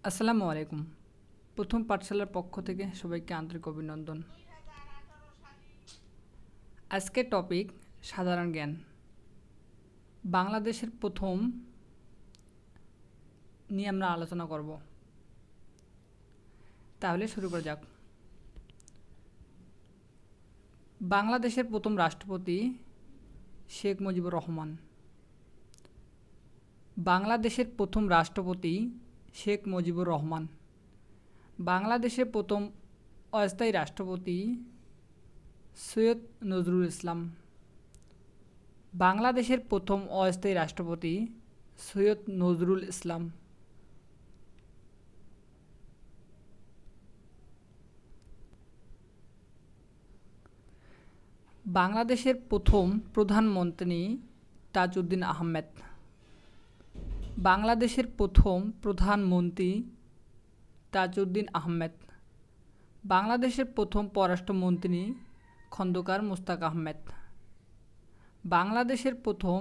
আসসালামু আলাইকুম। প্রথম পাঠশালার পক্ষ থেকে সবাইকে আন্তরিক অভিনন্দন। আজকের টপিক সাধারণ জ্ঞান। বাংলাদেশের প্রথম নিয়ে আমরা আলোচনা করব। তাহলে শুরু করা যাক। বাংলাদেশের প্রথম রাষ্ট্রপতি শেখ মুজিবুর রহমান। বাংলাদেশের প্রথম রাষ্ট্রপতি শেখ মুজিবুর রহমান। বাংলাদেশের প্রথম অস্থায়ী রাষ্ট্রপতি সৈয়দ নজরুল ইসলাম। বাংলাদেশের প্রথম অস্থায়ী রাষ্ট্রপতি সৈয়দ নজরুল ইসলাম। বাংলাদেশের প্রথম প্রধানমন্ত্রী তাজউদ্দিন আহমেদ। বাংলাদেশের প্রথম প্রধানমন্ত্রী তাজউদ্দিন আহমেদ। বাংলাদেশের প্রথম পররাষ্ট্রমন্ত্রী খন্দকার মোস্তাক আহমেদ। বাংলাদেশের প্রথম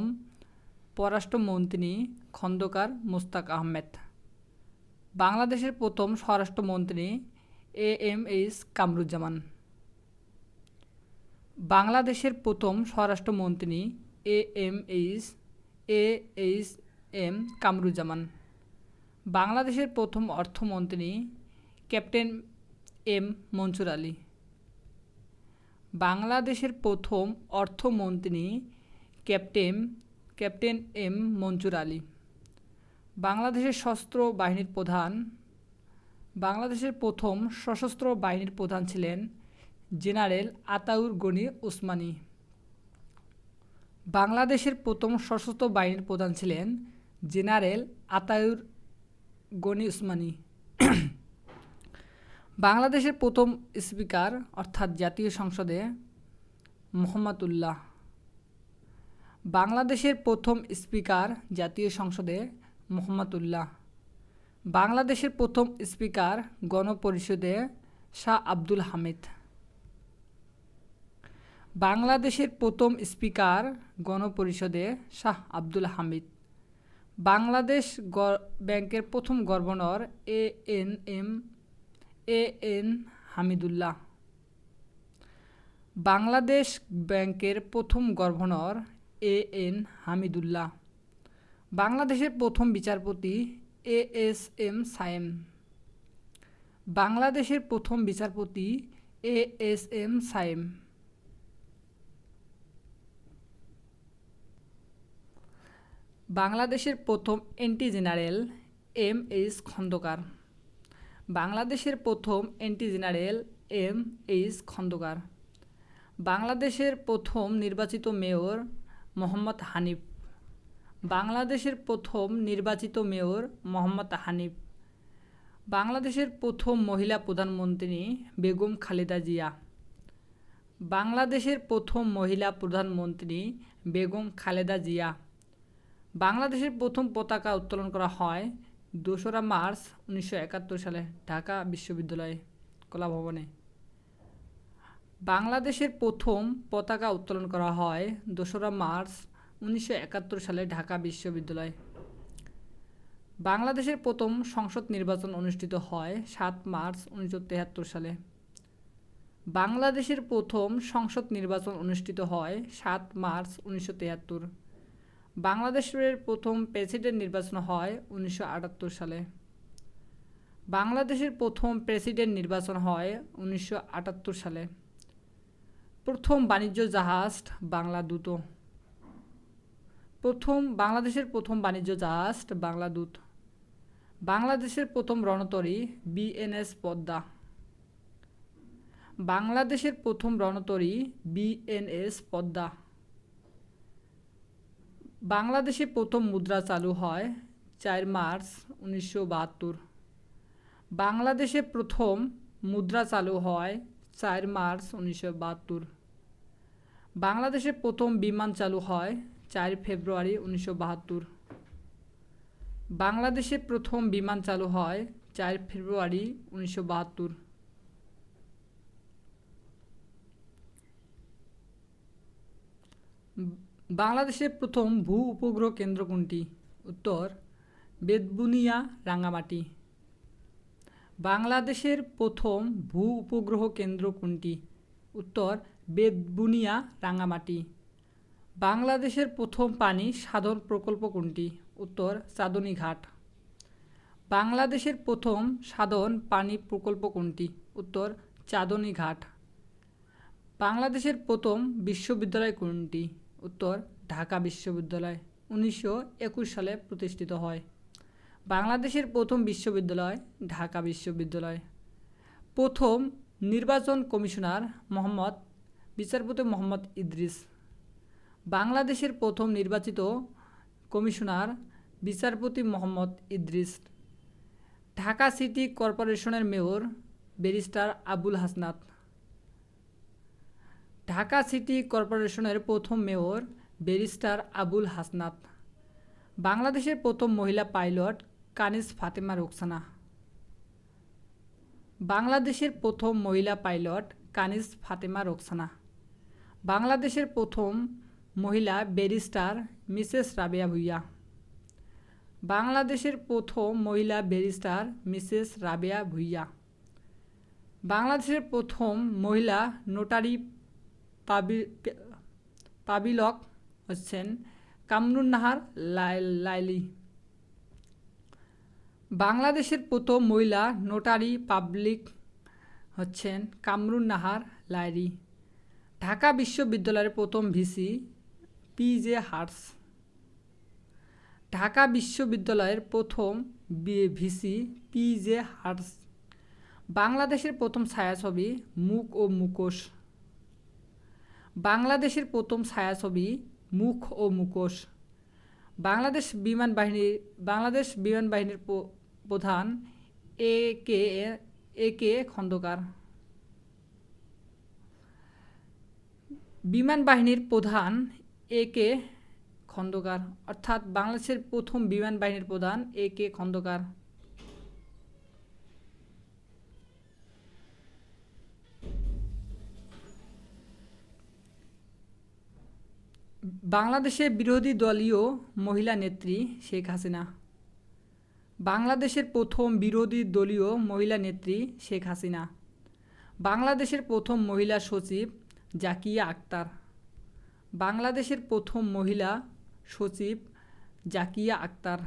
পররাষ্ট্রমন্ত্রী খন্দকার মোস্তাক আহমেদ। বাংলাদেশের প্রথম স্বরাষ্ট্রমন্ত্রী AMH কামরুজ্জামান। বাংলাদেশের প্রথম স্বরাষ্ট্রমন্ত্রী AHM কামরুজ্জামান। বাংলাদেশের প্রথম অর্থমন্ত্রী ক্যাপ্টেন M মনসুর আলী। বাংলাদেশের প্রথম অর্থমন্ত্রী ক্যাপ্টেন M মনসুর আলী। বাংলাদেশের সশস্ত্র বাহিনীর প্রধান। বাংলাদেশের প্রথম সশস্ত্র বাহিনীর প্রধান ছিলেন জেনারেল আতাউর গনি উসমানী। বাংলাদেশের প্রথম সশস্ত্র বাহিনীর প্রধান ছিলেন জেনারেল আতাউর গনি উসমানী। বাংলাদেশের প্রথম স্পিকার অর্থাৎ জাতীয় সংসদে মোহাম্মদ উল্লাহ। বাংলাদেশের প্রথম স্পিকার জাতীয় সংসদে মোহাম্মদ উল্লাহ। বাংলাদেশের প্রথম স্পিকার গণপরিষদে শাহ আব্দুল হামিদ। বাংলাদেশের প্রথম স্পিকার গণপরিষদে শাহ আব্দুল হামিদ। বাংলাদেশ ব্যাংকের প্রথম গভর্নর AN হামিদুল্লাহ। বাংলাদেশ ব্যাংকের প্রথম গভর্নর AN হামিদুল্লাহ। বাংলাদেশের প্রথম বিচারপতি ASM সায়েম। বাংলাদেশের প্রথম বিচারপতি ASM সায়েম। বাংলাদেশের প্রথম এন্টি জেনারেল MH খন্দকার। বাংলাদেশের প্রথম এন্টি জেনারেল MH খন্দকার। বাংলাদেশের প্রথম নির্বাচিত মেয়র মোহাম্মদ হানিফ। বাংলাদেশের প্রথম নির্বাচিত মেয়র মোহাম্মদ হানিফ। বাংলাদেশের প্রথম মহিলা প্রধানমন্ত্রী বেগম খালেদা জিয়া। বাংলাদেশের প্রথম মহিলা প্রধানমন্ত্রী বেগম খালেদা জিয়া। বাংলাদেশের প্রথম পতাকা উত্তোলন করা হয় 2রা মার্চ 1971 সালে ঢাকা বিশ্ববিদ্যালয়ে কলাভবনে। বাংলাদেশের প্রথম পতাকা উত্তোলন করা হয় 2রা মার্চ 1971 সালে ঢাকা বিশ্ববিদ্যালয়। বাংলাদেশের প্রথম সংসদ নির্বাচন অনুষ্ঠিত হয় 7 মার্চ 1973 সালে। বাংলাদেশের প্রথম সংসদ নির্বাচন অনুষ্ঠিত হয় 7 মার্চ 1973। বাংলাদেশের প্রথম প্রেসিডেন্ট নির্বাচন হয় 1978 সালে। বাংলাদেশের প্রথম প্রেসিডেন্ট নির্বাচন হয় 1978 সালে। প্রথম বাণিজ্য জাহাজ বাংলা দূত। বাংলাদেশের প্রথম বাণিজ্য জাহাজ বাংলা দূত। বাংলাদেশের প্রথম রণতরী BNS পদ্মা। বাংলাদেশের প্রথম রণতরী BNS পদ্মা। বাংলাদেশে প্রথম মুদ্রা চালু হয় 4 মার্চ 1972। বাংলাদেশে প্রথম মুদ্রা চালু হয় 4 মার্চ 1972। বাংলাদেশে প্রথম বিমান চালু হয় 4 ফেব্রুয়ারি 1972। বাংলাদেশে প্রথম বিমান চালু হয় 4 ফেব্রুয়ারি 1972। বাংলাদেশের প্রথম ভূ উপগ্রহ কেন্দ্র কোনটি? উত্তর বেতবুনিয়া রাঙ্গামাটি। বাংলাদেশের প্রথম ভূ উপগ্রহ কেন্দ্র কোনটি? উত্তর বেতবুনিয়া রাঙামাটি। বাংলাদেশের প্রথম পানি সাধন প্রকল্প কোনটি? উত্তর চাঁদনী ঘাট। বাংলাদেশের প্রথম সাধন পানি প্রকল্প কোনটি? উত্তর চাঁদনী ঘাট। বাংলাদেশের প্রথম বিশ্ববিদ্যালয় কোনটি? উত্তর ঢাকা বিশ্ববিদ্যালয় 1921 সালে প্রতিষ্ঠিত হয়। বাংলাদেশের প্রথম বিশ্ববিদ্যালয় ঢাকা বিশ্ববিদ্যালয়। প্রথম নির্বাচন কমিশনার বিচারপতি মোহাম্মদ ইদ্রিস। বাংলাদেশের প্রথম নির্বাচিত কমিশনার বিচারপতি মোহাম্মদ ইদ্রিস। ঢাকা সিটি কর্পোরেশনের mayor barrister Abul Hasnat. Dhaka city কর্পোরেশনের প্রথম মেয়র ব্যারিস্টার আবুল হাসনাত। বাংলাদেশের প্রথম মহিলা পাইলট কানিজ ফাতেমা রোকসানা। বাংলাদেশের প্রথম মহিলা পাইলট কানিজ ফাতেমা রোকসানা। বাংলাদেশের প্রথম মহিলা ব্যারিস্টার মিসেস রাবেয়া ভুঁইয়া। বাংলাদেশের প্রথম মহিলা ব্যারিস্টার মিসেস রাবেয়া ভুঁইয়া। বাংলাদেশের প্রথম মহিলা নোটারি পাবিলক হচ্ছেন কামরুন্নাহার লাইলি। বাংলাদেশের প্রথম মহিলা নোটারি পাবলিক হচ্ছেন কামরুন্নাহার লাইলি। ঢাকা বিশ্ববিদ্যালয়ের প্রথম ভিসি পি.জে. হার্টস। ঢাকা বিশ্ববিদ্যালয়ের প্রথম ভিসি পি.জে. হার্টস। বাংলাদেশের প্রথম ছায়াছবি মুখ ও মুখোশ। বাংলাদেশের প্রথম ছায়াছবি মুখ ও মুখোশ। বাংলাদেশ বিমান বাহিনীর প্রধান এ কে খন্দকার। বিমান বাহিনীর প্রধান এ কে খন্দকার, অর্থাৎ বাংলাদেশের প্রথম বিমান বাহিনীর প্রধান এ কে খন্দকার। বাংলাদেশের বিরোধী দলীয় মহিলা নেত্রী শেখ হাসিনা। বাংলাদেশের প্রথম বিরোধী দলীয় মহিলা নেত্রী শেখ হাসিনা। বাংলাদেশের প্রথম মহিলা সচিব জাকিয়া আক্তার। বাংলাদেশের প্রথম মহিলা সচিব জাকিয়া আক্তার।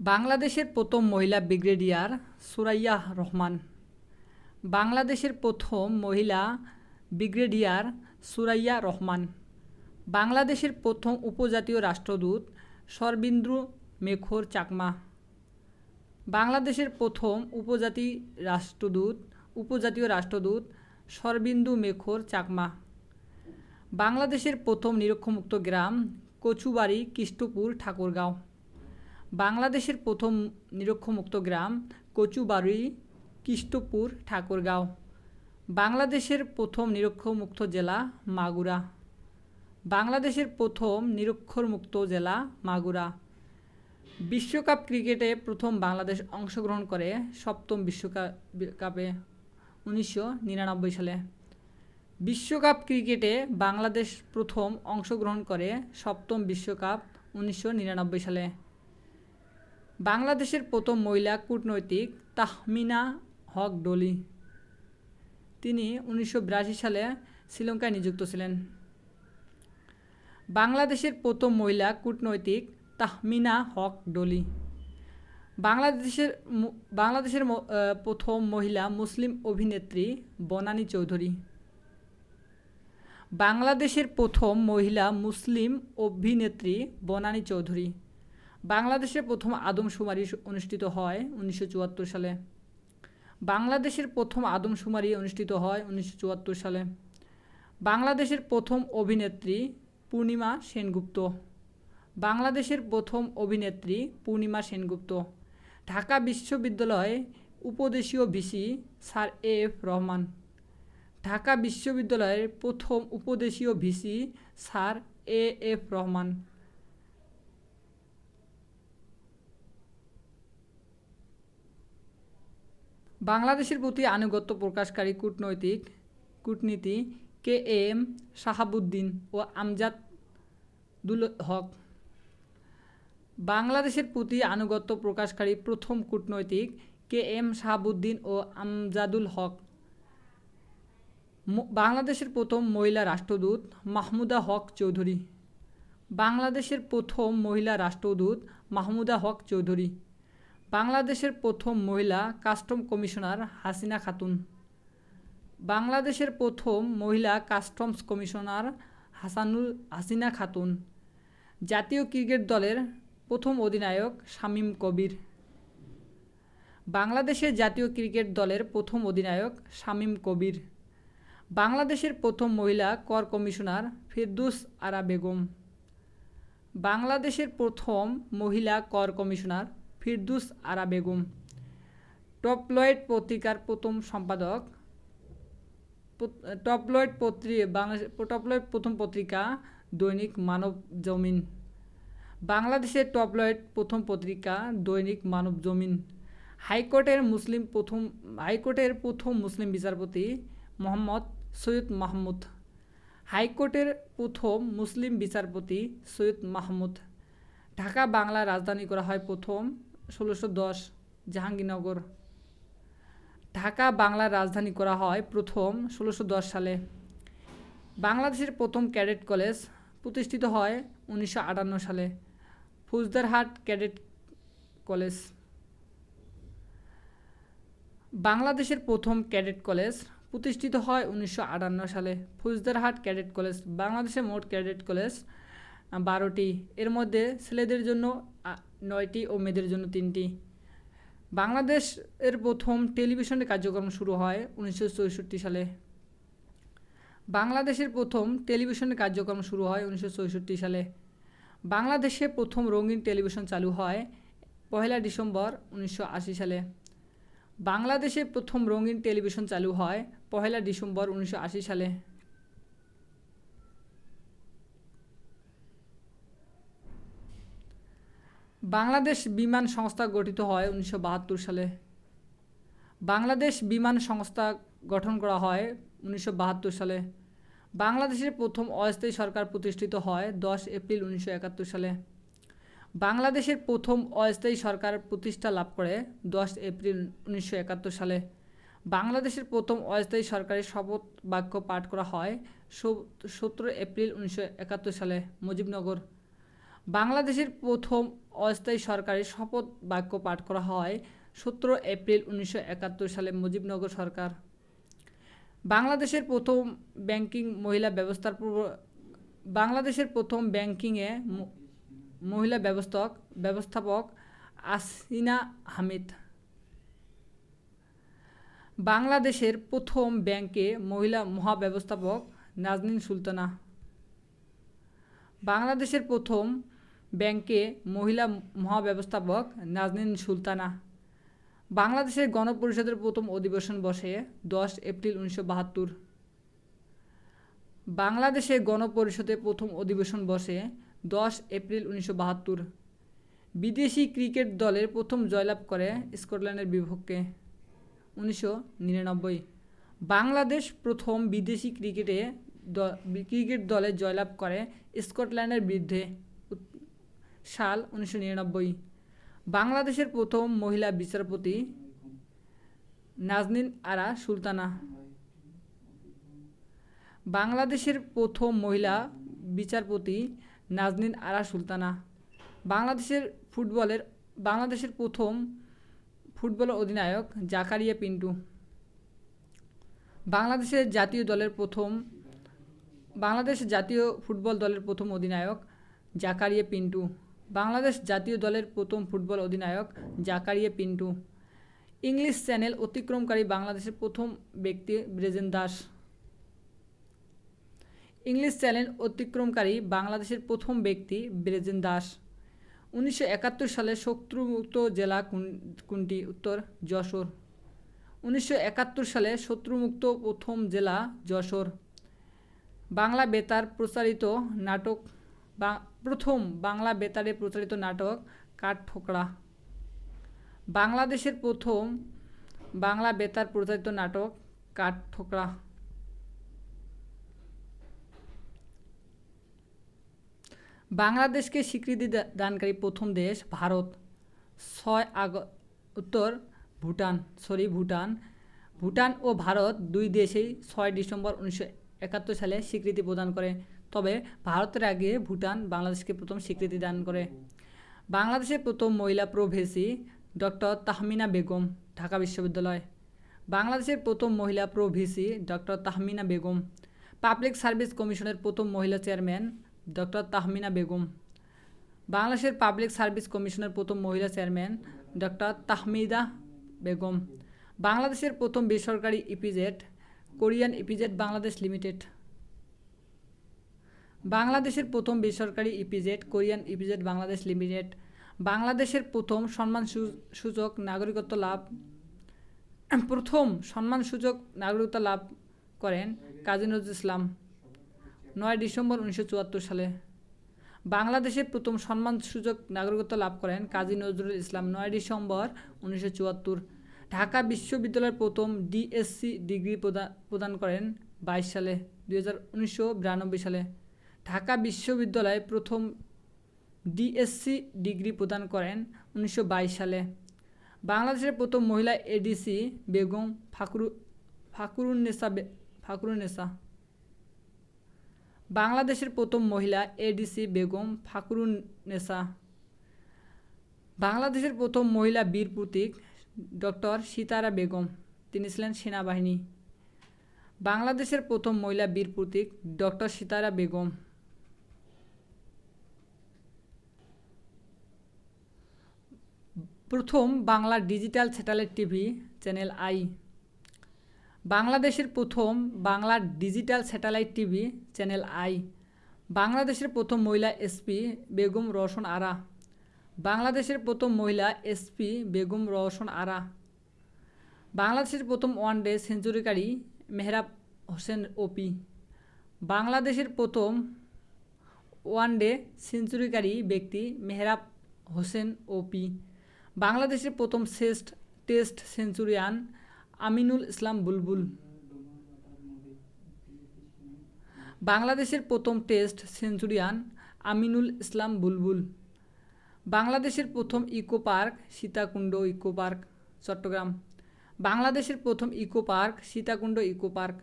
বাংলাদেশের প্রথম মহিলা ব্রিগেডিয়ার সুরাইয়া রহমান। বাংলাদেশের প্রথম মহিলা ব্রিগেডিয়ার সুরাইয়া রহমান। বাংলাদেশের প্রথম উপজাতীয় রাষ্ট্রদূত শরবিন্দু মেখর চাকমা। বাংলাদেশের প্রথম উপজাতীয় রাষ্ট্রদূত শরবিন্দু মেখর চাকমা। বাংলাদেশের প্রথম নিরক্ষরমুক্ত গ্রাম কচুবাড়ি কৃষ্টপুর ঠাকুরগাঁও। বাংলাদেশের প্রথম নিরক্ষরমুক্ত গ্রাম কচুবাড়ি কৃষ্টপুর ঠাকুরগাঁও। বাংলাদেশের প্রথম নিরক্ষরমুক্ত জেলা মাগুরা। বাংলাদেশের প্রথম নিরক্ষরমুক্ত জেলা মাগুরা। বিশ্বকাপ ক্রিকেটে প্রথম বাংলাদেশ অংশগ্রহণ করে সপ্তম বিশ্বকাপে 1999 সালে। বিশ্বকাপ ক্রিকেটে বাংলাদেশ প্রথম অংশগ্রহণ করে সপ্তম বিশ্বকাপ 1999 সালে। বাংলাদেশের প্রথম মহিলা কূটনৈতিক তাহমিনা হক ডলি। তিনি 1982 সালে শ্রীলঙ্কায় নিযুক্ত ছিলেন। বাংলাদেশের প্রথম মহিলা কূটনৈতিক তাহমিনা হক ডলি। বাংলাদেশের প্রথম মহিলা মুসলিম অভিনেত্রী বনানী চৌধুরী। বাংলাদেশের প্রথম মহিলা মুসলিম অভিনেত্রী বনানী চৌধুরী। বাংলাদেশের প্রথম আদমশুমারি অনুষ্ঠিত হয় 1974 সালে। বাংলাদেশের প্রথম আদমশুমারি অনুষ্ঠিত হয় 1974 সালে। বাংলাদেশের প্রথম অভিনেত্রী পূর্ণিমা সেনগুপ্ত। বাংলাদেশের প্রথম অভিনেত্রী পূর্ণিমা সেনগুপ্ত। ঢাকা বিশ্ববিদ্যালয়ে উপদেশীয় VC sir F Rahman. Dhaka বিশ্ববিদ্যালয়ের প্রথম উপদেশীয় ভিসি স্যার এফ রহমান। বাংলাদেশের প্রতি আনুগত্য প্রকাশকারী কূটনীতি কে এম শাহাবুদ্দিন ও আমজাদুল হক। বাংলাদেশের প্রতি আনুগত্য প্রকাশকারী প্রথম কূটনৈতিক কে এম শাহাবুদ্দিন ও আমজাদুল হক। বাংলাদেশের প্রথম মহিলা রাষ্ট্রদূত মাহমুদা হক চৌধুরী। বাংলাদেশের প্রথম মহিলা রাষ্ট্রদূত মাহমুদা হক চৌধুরী। বাংলাদেশের প্রথম মহিলা কাস্টম কমিশনার হাসিনা খাতুন। বাংলাদেশের প্রথম মহিলা কাস্টমস কমিশনার হাসিনা খাতুন। জাতীয় ক্রিকেট দলের প্রথম অধিনায়ক শামীম কবির। বাংলাদেশের জাতীয় ক্রিকেট দলের প্রথম অধিনায়ক শামীম কবির। বাংলাদেশের প্রথম মহিলা কর কমিশনার ফেরদৌস আরা বেগম। বাংলাদেশের প্রথম মহিলা কর কমিশনার ফেরদৌস আরা বেগম। টপলয়েড পত্রিকার প্রথম সম্পাদক টপলয়েড প্রথম পত্রিকা দৈনিক মানব জমিন। বাংলাদেশের টপলয়েড প্রথম পত্রিকা দৈনিক মানব জমিন। হাইকোর্টের প্রথম মুসলিম বিচারপতি মোহাম্মদ সৈয়দ মাহমুদ। হাইকোর্টের প্রথম মুসলিম বিচারপতি সৈয়দ মাহমুদ। ঢাকা বাংলার রাজধানী করা হয় প্রথম 1610 জাহাঙ্গীরনগর। ঢাকা বাংলার রাজধানী করা হয় প্রথম 1610 সালে। বাংলাদেশের প্রথম ক্যাডেট কলেজ প্রতিষ্ঠিত হয় 1958 সালে। Faujdarhat cadet college. বাংলাদেশের প্রথম ক্যাডেট কলেজ প্রতিষ্ঠিত হয় 1958 সালে। Faujdarhat cadet college. বাংলাদেশে মোট ক্যাডেট কলেজ 12টি, এর মধ্যে ছেলেদের জন্য 9টি ও মেয়েদের জন্য 3টি। বাংলাদেশের প্রথম টেলিভিশনের কার্যক্রম শুরু হয় 1964 সালে। বাংলাদেশের প্রথম টেলিভিশনের কার্যক্রম শুরু হয় 1964 সালে। বাংলাদেশে প্রথম রঙিন টেলিভিশন চালু হয় 1 ডিসেম্বর 1980 সালে। বাংলাদেশে প্রথম রঙিন টেলিভিশন চালু হয় 1 ডিসেম্বর 1980 সালে। বাংলাদেশ বিমান সংস্থা গঠিত হয় 1972 সালে। বাংলাদেশ বিমান সংস্থা গঠন করা হয় 1972 সালে। বাংলাদেশের প্রথম অস্থায়ী সরকার প্রতিষ্ঠিত হয় 10 এপ্রিল 1971 সালে। বাংলাদেশের প্রথম অস্থায়ী সরকার প্রতিষ্ঠা লাভ করে 10 এপ্রিল 1971 সালে। বাংলাদেশের প্রথম অস্থায়ী সরকারের শপথ বাক্য পাঠ করা হয় 17 এপ্রিল 1971 সালে মুজিবনগর। বাংলাদেশের প্রথম অস্থায়ী সরকারের শপথ বাক্য পাঠ করা হয় 17 এপ্রিল 1971 সালে মুজিবনগর সরকার। বাংলাদেশের প্রথম ব্যাংকিং মহিলা বাংলাদেশের প্রথম ব্যাংকিংয়ে মহিলা ব্যবস্থাপক আসিনা হামিদ। বাংলাদেশের প্রথম ব্যাংকে মহিলা মহাব্যবস্থাপক নাজনীন সুলতানা। বাংলাদেশের প্রথম ব্যাংকে মহিলা মহাব্যবস্থাপক নাজনীন সুলতানা। বাংলাদেশের গণপরিষদের প্রথম অধিবেশন বসে 10 এপ্রিল 1972। বাংলাদেশে গণপরিষদের প্রথম অধিবেশন বসে 10 এপ্রিল 1972। বিদেশি ক্রিকেট দলের প্রথম জয়লাভ করে স্কটল্যান্ডের বিপক্ষে 1999। বাংলাদেশ প্রথম বিদেশি ক্রিকেট দলে জয়লাভ করে স্কটল্যান্ডের বিরুদ্ধে সাল 1999। বাংলাদেশের প্রথম মহিলা বিচারপতি নাজনীন আরা সুলতানা। বাংলাদেশের প্রথম মহিলা বিচারপতি নাজনীন আরা সুলতানা। বাংলাদেশের প্রথম ফুটবল অধিনায়ক জাকারিয়া পিন্টু। বাংলাদেশ জাতীয় ফুটবল দলের প্রথম অধিনায়ক জাকারিয়া পিন্টু। বাংলাদেশ জাতীয় দলের প্রথম ফুটবল অধিনায়ক জাকারিয়া পিন্টু। ইংলিশ চ্যানেল অতিক্রমকারী বাংলাদেশের প্রথম ব্যক্তি ব্রেজেন দাস। ইংলিশ চ্যানেল অতিক্রমকারী বাংলাদেশের প্রথম ব্যক্তি ব্রেজেন দাস। 1971 সালে শত্রুমুক্ত জেলা কোনটি? উত্তর যশোর। 1971 সালে শত্রুমুক্ত প্রথম জেলা যশোর। বাংলা বেতার প্রচারিত নাটক প্রথম বাংলা বেতারে প্রচারিত নাটক কাঠঠোকরা। বাংলাদেশের প্রথম বাংলা বেতার প্রচারিত নাটক কাঠঠোকরা। বাংলাদেশকে স্বীকৃতি দানকারী প্রথম দেশ ভারত। 6 উত্তর ভুটান। ভুটান ও ভারত দুই দেশেই 6 ডিসেম্বর 1971 সালে স্বীকৃতি প্রদান করে, তবে ভারতের আগে ভুটান বাংলাদেশকে প্রথম স্বীকৃতি দান করে। বাংলাদেশের প্রথম মহিলা প্রো-ভিসি ডক্টর তাহমিনা বেগম, ঢাকা বিশ্ববিদ্যালয়। বাংলাদেশের প্রথম মহিলা pro VC doctor Tahmina Begum. Public service কমিশনের প্রথম মহিলা চেয়ারম্যান ডক্টর তাহমিনা বেগম। বাংলাদেশের পাবলিক সার্ভিস কমিশনের প্রথম মহিলা চেয়ারম্যান ডক্টর তাহমিদা বেগম। বাংলাদেশের প্রথম বেসরকারি EPZ Korean EPZ Bangladesh limited. বাংলাদেশের প্রথম বেসরকারি EPZ Korean EPZ Bangladesh limited. বাংলাদেশের প্রথম সম্মানসূচক নাগরিকত্ব লাভ করেন কাজী নজরুল ইসলাম 9 ডিসেম্বর 1974 সালে। বাংলাদেশের প্রথম সম্মানসূচক নাগরিকত্ব লাভ করেন কাজী নজরুল ইসলাম 9 ডিসেম্বর 1974। ঢাকা বিশ্ববিদ্যালয়ের প্রথম ডিএসসি ডিগ্রি প্রদান করেন 22 সালে 1992 সালে। ঢাকা বিশ্ববিদ্যালয়ে প্রথম ডিএসসি ডিগ্রি প্রদান করেন 1922 সালে। বাংলাদেশের প্রথম মহিলা এডিসি বেগম ফাকরুন্নেসা। বাংলাদেশের প্রথম মহিলা এডিসি বেগম ফাকরুন্নেসা। বাংলাদেশের প্রথম মহিলা বীর প্রতীক ডক্টর সিতারা বেগম, তিনি ছিলেন সেনাবাহিনী। বাংলাদেশের প্রথম মহিলা বীর প্রতীক ডক্টর সিতারা বেগম। প্রথম Bangla digital satellite TV channel I. বাংলাদেশের প্রথম Bangla digital satellite TV channel I. বাংলাদেশের প্রথম মহিলা এসপি বেগম রওশন আরা। বাংলাদেশের প্রথম মহিলা এসপি বেগম রওশন আরা। বাংলাদেশের প্রথম ওয়ানডে সেঞ্চুরিকারী মেহরাব হোসেন ওপি। বাংলাদেশের প্রথম ওয়ানডে সেঞ্চুরিকারী ব্যক্তি মেহরাব হোসেন ওপি। বাংলাদেশের প্রথম টেস্ট সেঞ্চুরিয়ান আমিনুল ইসলাম বুলবুল। বাংলাদেশের প্রথম টেস্ট সেঞ্চুরিয়ান আমিনুল ইসলাম বুলবুল। বাংলাদেশের প্রথম eco park Sitakunda eco park, Chittagong. বাংলাদেশের প্রথম eco park Sitakunda eco park.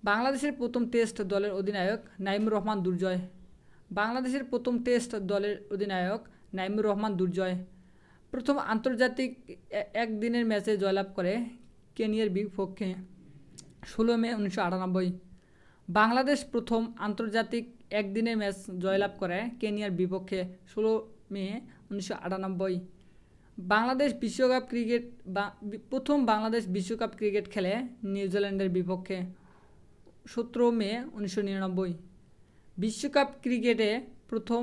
বাংলাদেশের প্রথম টেস্ট দলের অধিনায়ক নাইমুর রহমান দুর্জয়। বাংলাদেশের প্রথম টেস্ট দলের অধিনায়ক নাইমুর রহমান দুর্জয়। প্রথম আন্তর্জাতিক একদিনের ম্যাচে জয়লাভ করে কেনিয়ার বিপক্ষে 16 মে 1998। বাংলাদেশ প্রথম আন্তর্জাতিক একদিনের ম্যাচ জয়লাভ করে কেনিয়ার বিপক্ষে 16 মে 1998। প্রথম বাংলাদেশ বিশ্বকাপ ক্রিকেট খেলে নিউজিল্যান্ডের বিপক্ষে 17 মে 1999। বিশ্বকাপ ক্রিকেটে প্রথম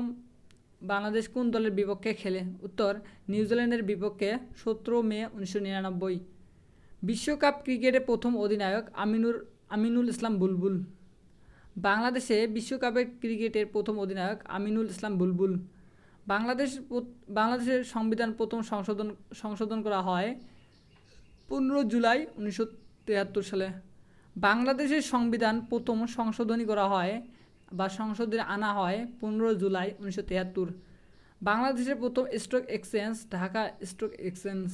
বাংলাদেশ কোন দলের বিপক্ষে খেলে? উত্তর, নিউজিল্যান্ডের বিপক্ষে 17 মে 1999। বিশ্বকাপ ক্রিকেটে প্রথম অধিনায়ক আমিনুল ইসলাম বুলবুল। বাংলাদেশে বিশ্বকাপের ক্রিকেটের প্রথম অধিনায়ক আমিনুল ইসলাম বুলবুল। বাংলাদেশের সংবিধান প্রথম সংশোধন করা হয় 15 জুলাই 1973 সালে। বাংলাদেশের সংবিধান প্রথম সংশোধনী করা হয় বা সংসদে আনা হয় 15 জুলাই 1973। বাংলাদেশের প্রথম stock exchange Dhaka stock exchange.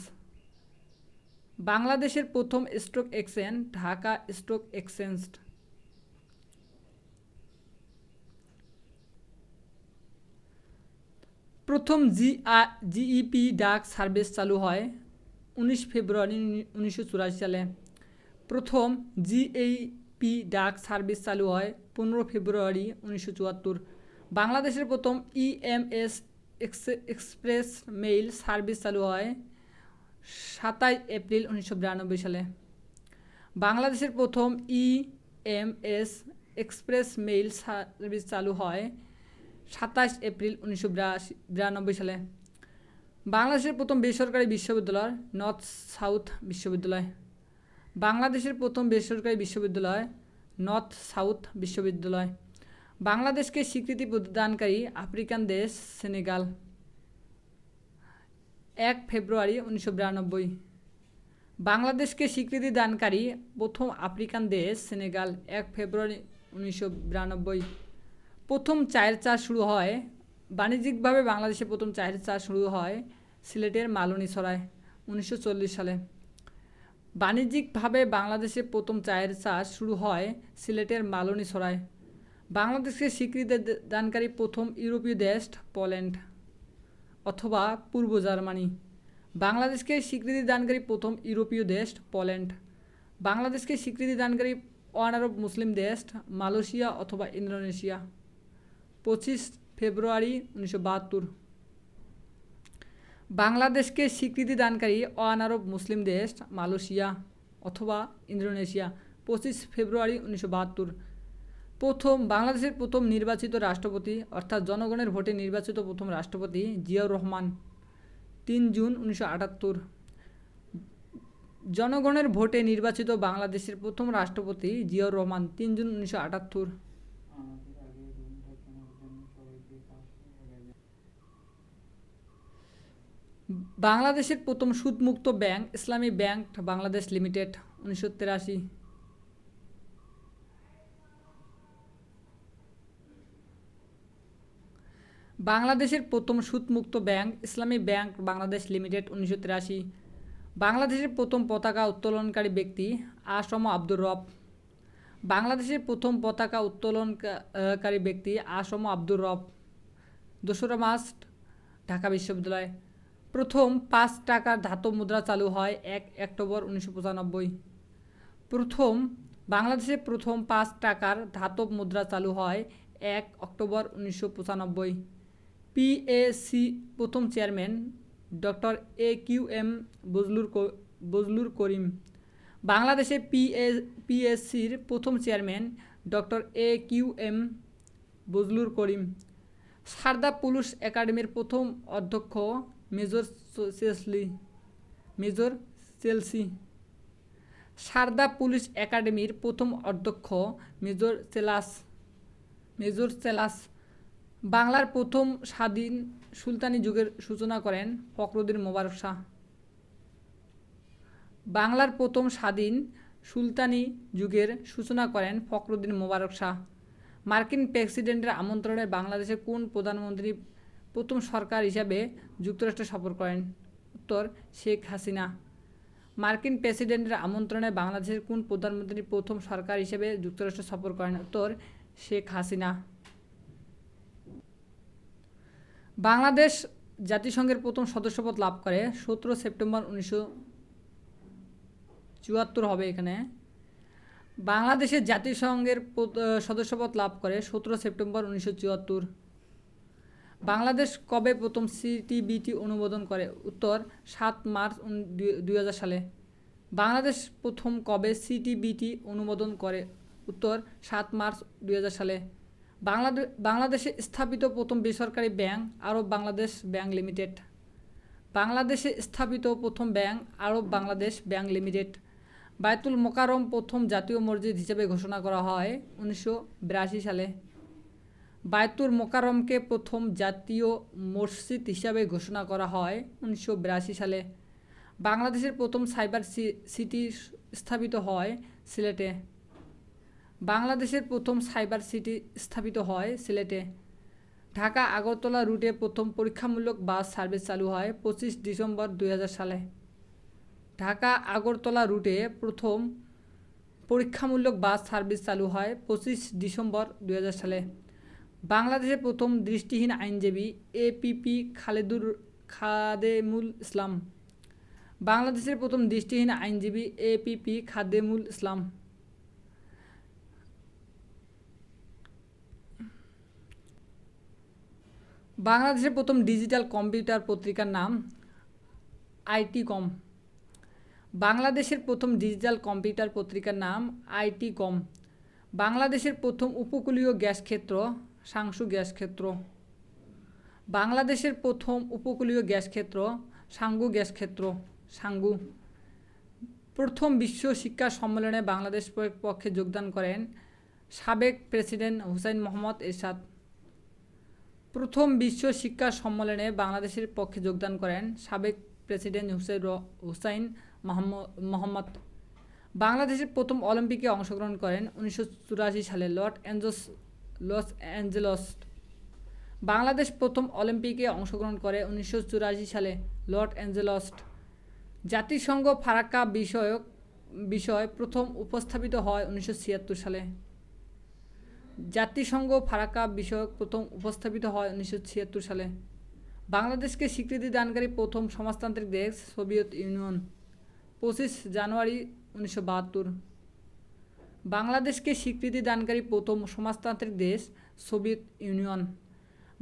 বাংলাদেশের প্রথম stock exchange Dhaka stock exchange. প্রথম জিইপি ডাক সার্ভিস চালু হয় 19 ফেব্রুয়ারি 1984 সালে। প্রথম জিইপি ডাক সার্ভিস চালু হয় 15 ফেব্রুয়ারি 1974। বাংলাদেশের প্রথম ইএমএস এক্সপ্রেস মেইল সার্ভিস চালু হয় 27 এপ্রিল 1992 সালে। বাংলাদেশের প্রথম ইএমএস এক্সপ্রেস মেইল সার্ভিস চালু হয় 27 এপ্রিল 1992 সালে। বাংলাদেশের প্রথম বেসরকারি বিশ্ববিদ্যালয় নর্থ সাউথ বিশ্ববিদ্যালয়। বাংলাদেশের প্রথম বেসরকারি বিশ্ববিদ্যালয় নর্থ সাউথ বিশ্ববিদ্যালয়। বাংলাদেশকে স্বীকৃতি প্রদানকারী আফ্রিকান দেশ সেনেগাল 1 ফেব্রুয়ারি 1992। বাংলাদেশকে স্বীকৃতি দানকারী প্রথম আফ্রিকান দেশ সেনেগাল 1 ফেব্রুয়ারি 1992। প্রথম চায়ের চাষ শুরু হয় বাণিজ্যিকভাবে বাংলাদেশে প্রথম চায়ের চাষ শুরু হয় সিলেটের মালনীছড়ায় 1940 সালে। বাণিজ্যিকভাবে বাংলাদেশে প্রথম চায়ের চাষ শুরু হয় সিলেটের মালনীছড়ায়। বাংলাদেশকে স্বীকৃতি দানকারী প্রথম ইউরোপীয় দেশ পোল্যান্ড অথবা পূর্ব জার্মানি। বাংলাদেশকে স্বীকৃতি দানকারী প্রথম ইউরোপীয় দেশ পোল্যান্ড। বাংলাদেশকে স্বীকৃতি দানকারী অনারব মুসলিম দেশ মালয়েশিয়া অথবা ইন্দোনেশিয়া। 25 ফেব্রুয়ারি 1972। বাংলাদেশকে স্বীকৃতি দানকারী অনারব মুসলিম দেশ মালয়েশিয়া অথবা ইন্দোনেশিয়া। 25 ফেব্রুয়ারি 1972। বাংলাদেশের প্রথম নির্বাচিত রাষ্ট্রপতি অর্থাৎ জনগণের ভোটে নির্বাচিত প্রথম রাষ্ট্রপতি জিয়াউর রহমান 3 জুন 1978। জনগণের ভোটে নির্বাচিত বাংলাদেশের প্রথম রাষ্ট্রপতি জিয়াউর রহমান 3 জুন 1978। বাংলাদেশের প্রথম সুদমুক্ত ব্যাংক ইসলামী ব্যাংক বাংলাদেশ লিমিটেড 1983। বাংলাদেশের প্রথম সুদমুক্ত ব্যাংক ইসলামী ব্যাংক বাংলাদেশ লিমিটেড 1983। বাংলাদেশের প্রথম পতাকা উত্তোলনকারী ব্যক্তি আসম আব্দুর রব। বাংলাদেশের প্রথম পতাকা উত্তোলনকারী ব্যক্তি আসম আব্দুর রব। 2রা মার্চ ঢাকা বিশ্ববিদ্যালয়। প্রথম 5 টাকার ধাতব মুদ্রা চালু হয় 1 অক্টোবর 1995। বাংলাদেশের প্রথম 5 টাকার ধাতব মুদ্রা চালু হয় 1 অক্টোবর 1995। পিএসসি প্রথম চেয়ারম্যান ডক্টর AQM বজলুর করিম। বাংলাদেশে পিএসসির প্রথম চেয়ারম্যান ডক্টর AQM বজলুর করিম। সারদা পুলিশ একাডেমির প্রথম অধ্যক্ষ মেজর চেলসি। সারদা পুলিশ একাডেমির প্রথম অধ্যক্ষ মেজর চেলাস। বাংলার প্রথম স্বাধীন সুলতানি যুগের সূচনা করেন ফখরুদ্দীন মোবারক শাহ। বাংলার প্রথম স্বাধীন সুলতানি যুগের সূচনা করেন ফখরুদ্দীন মোবারক শাহ। মার্কিন প্রেসিডেন্টের আমন্ত্রণে বাংলাদেশের কোন প্রধানমন্ত্রী প্রথম সরকার হিসাবে যুক্তরাষ্ট্র সফর করেন? উত্তর শেখ হাসিনা। মার্কিন প্রেসিডেন্টের আমন্ত্রণে বাংলাদেশের কোন প্রধানমন্ত্রী প্রথম সরকার হিসেবে যুক্তরাষ্ট্র সফর করেন? উত্তর শেখ হাসিনা। বাংলাদেশ জাতিসংঘের প্রথম সদস্যপদ লাভ করে 17 সেপ্টেম্বর 1974 হবে এখানে। বাংলাদেশের জাতিসংঘের সদস্যপদ লাভ করে 17 সেপ্টেম্বর 1974। বাংলাদেশ কবে প্রথম সিটিবিটি অনুমোদন করে? উত্তর 7 মার্চ 2000 সালে। বাংলাদেশ প্রথম কবে সিটিবিটি অনুমোদন করে? উত্তর 7 মার্চ 2000 সালে। বাংলাদেশে স্থাপিত প্রথম বেসরকারি ব্যাংক আরব বাংলাদেশ ব্যাংক লিমিটেড। বাংলাদেশে স্থাপিত প্রথম ব্যাংক আরব বাংলাদেশ ব্যাংক লিমিটেড। বায়তুল মোকাররম প্রথম জাতীয় মসজিদ হিসেবে ঘোষণা করা হয় 1982 সালে। বায়তুল মোকাররমকে প্রথম জাতীয় মসজিদ হিসাবে ঘোষণা করা হয় 1982 সালে। বাংলাদেশের প্রথম সাইবার সিটি স্থাপিত হয় সিলেটে। বাংলাদেশের প্রথম সাইবার সিটি স্থাপিত হয় সিলেটে। ঢাকা আগরতলা রুটে প্রথম পরীক্ষামূলক বাস সার্ভিস চালু হয় 25 ডিসেম্বর 2000 সালে। ঢাকা আগরতলা রুটে প্রথম পরীক্ষামূলক বাস সার্ভিস চালু হয় 25 ডিসেম্বর 2000 সালে। বাংলাদেশের প্রথম দৃষ্টিহীন আইনজীবী এপিপি খাদেমুল ইসলাম। বাংলাদেশের প্রথম দৃষ্টিহীন আইনজীবী এপিপি খাদেমুল ইসলাম। বাংলাদেশের প্রথম ডিজিটাল কম্পিউটার পত্রিকার নাম আইটি-কম। বাংলাদেশের প্রথম ডিজিটাল কম্পিউটার পত্রিকার নাম আইটি-কম। বাংলাদেশের প্রথম উপকূলীয় গ্যাস ক্ষেত্র সাংসু গ্যাস ক্ষেত্র। বাংলাদেশের প্রথম উপকূলীয় গ্যাস ক্ষেত্র সাঙ্গু গ্যাস ক্ষেত্র সাঙ্গু। প্রথম বিশ্ব শিক্ষা সম্মেলনে বাংলাদেশ পক্ষে যোগদান করেন সাবেক প্রেসিডেন্ট হুসাইন মোহাম্মদ এরশাদ। প্রথম বিশ্ব শিক্ষা সম্মেলনে বাংলাদেশের পক্ষে যোগদান করেন সাবেক প্রেসিডেন্ট হুসাইন মোহাম্মদ। বাংলাদেশের প্রথম অলিম্পিকে অংশগ্রহণ করেন 1984 সালে লস অ্যাঞ্জেলস। বাংলাদেশ প্রথম অলিম্পিকে অংশগ্রহণ করে 1984 সালে লস অ্যাঞ্জেলস। জাতিসংঘ ফারাক্কা বিষয় প্রথম উপস্থাপিত হয় 1976 সালে। জাতিসংঘ ফারাক্কা বিষয়ক প্রথম উপস্থাপিত হয় 1976 সালে। বাংলাদেশকে স্বীকৃতি দানকারী প্রথম সমাজতান্ত্রিক দেশ সোভিয়েত ইউনিয়ন, 25 জানুয়ারি 1972। বাংলাদেশকে স্বীকৃতি দানকারী প্রথম সমাজতান্ত্রিক দেশ সোভিয়েত ইউনিয়ন।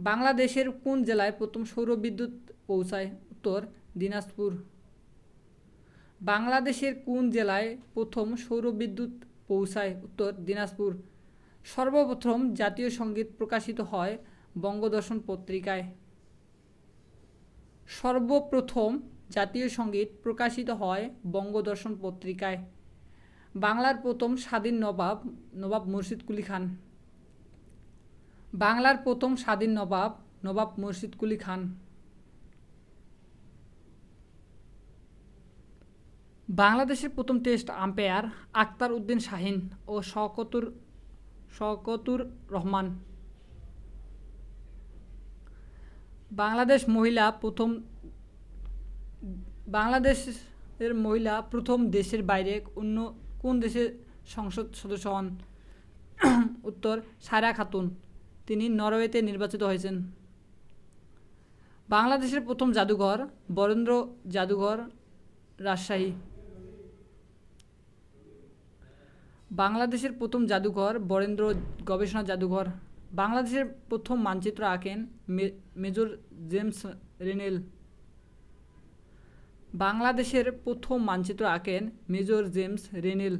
বাংলাদেশের কোন জেলায় প্রথম সৌর বিদ্যুৎ পৌঁছায়? উত্তর দিনাজপুর। বাংলাদেশের কোন জেলায় প্রথম সৌর বিদ্যুৎ পৌঁছায়? উত্তর দিনাজপুর। সর্বপ্রথম জাতীয় সংগীত প্রকাশিত হয় বঙ্গদর্শন পত্রিকায়। সর্বপ্রথম জাতীয় সংগীত প্রকাশিত হয় বঙ্গদর্শন পত্রিকায়। বাংলার প্রথম স্বাধীন নবাব নবাব মুর্শিদ কুলি খান। বাংলার প্রথম স্বাধীন নবাব নবাব মুর্শিদ কুলি খান। বাংলাদেশের প্রথম টেস্ট আম্পায়ার আখতার উদ্দিন শাহিন ও শওকতুর রহমান। বাংলাদেশের মহিলা প্রথম দেশের বাইরে অন্য কোন দেশের সংসদ সদস্য হন? উত্তর সায়রা খাতুন। তিনি নরওয়েতে নির্বাচিত হয়েছেন। বাংলাদেশের প্রথম জাদুঘর বরেন্দ্র জাদুঘর, রাজশাহী। বাংলাদেশের প্রথম জাদুঘর বরেন্দ্র গবেষণা জাদুঘর। বাংলাদেশের প্রথম মানচিত্র আঁকেন মেজর জেমস রেনেল। বাংলাদেশের প্রথম মানচিত্র আঁকেন মেজর জেমস রেনেল।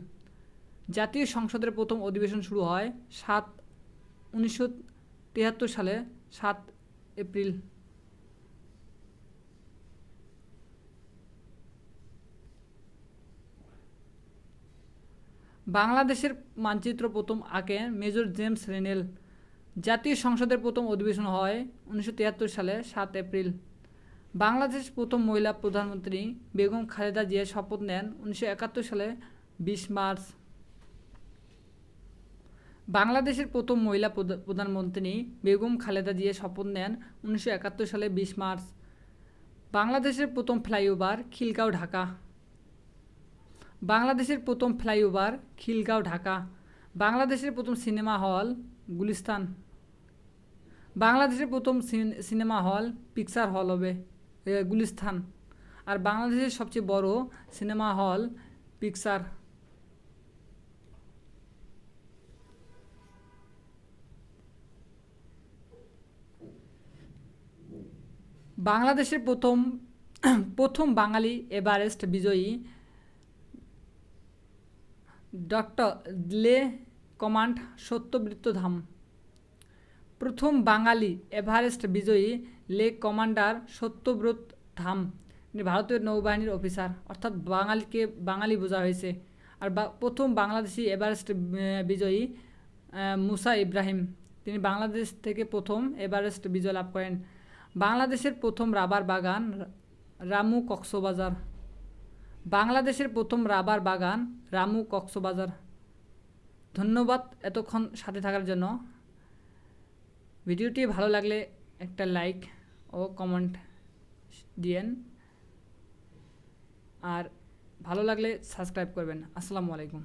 জাতীয় সংসদের প্রথম অধিবেশন শুরু হয় 1973 সালে 7 এপ্রিল। বাংলাদেশের মানচিত্র প্রথম আঁকেন মেজর জেমস রেনেল। জাতীয় সংসদের প্রথম অধিবেশন হয় 1973 সালে 7 এপ্রিল। বাংলাদেশের প্রথম মহিলা প্রধানমন্ত্রী বেগম খালেদা জিয়া শপথ নেন 1971 সালে 20 মার্চ। বাংলাদেশের প্রথম মহিলা প্রধানমন্ত্রী বেগম খালেদা জিয়া শপথ নেন 1971 সালে 20 মার্চ। বাংলাদেশের প্রথম ফ্লাইওভার খিলগাঁও, ঢাকা। বাংলাদেশের প্রথম ফ্লাইওভার খিলগাঁও, ঢাকা। বাংলাদেশের প্রথম সিনেমা হল গুলিস্তান। বাংলাদেশের প্রথম সিনেমা হল পিকচার হল হবে গুলিস্তান। আর বাংলাদেশের সবচেয়ে বড় সিনেমা হল পিকচার। বাংলাদেশের প্রথম বাঙালি এভারেস্ট বিজয়ী ডক্টর লে কমান্ড সত্যব্রত ধাম। প্রথম বাঙালি এভারেস্ট বিজয়ী লে কমান্ডার সত্যব্রত ধাম। ভারতীয় নৌবাহিনীর অফিসার, অর্থাৎ বাঙালি বোঝা হয়েছে। আর প্রথম বাংলাদেশি এভারেস্ট বিজয়ী মুসা ইব্রাহিম। তিনি বাংলাদেশ থেকে প্রথম এভারেস্ট বিজয় লাভ করেন। বাংলাদেশের প্রথম রাবার বাগান রামু, কক্সবাজার। বাংলাদেশের প্রথম রাবার বাগান রামু, কক্সবাজার। ধন্যবাদ এতক্ষণ সাথে থাকার জন্য। ভিডিওটি ভালো লাগলে একটা লাইক ও কমেন্ট দিয়েন, আর ভালো লাগলে সাবস্ক্রাইব করবেন। আসসালামু আলাইকুম।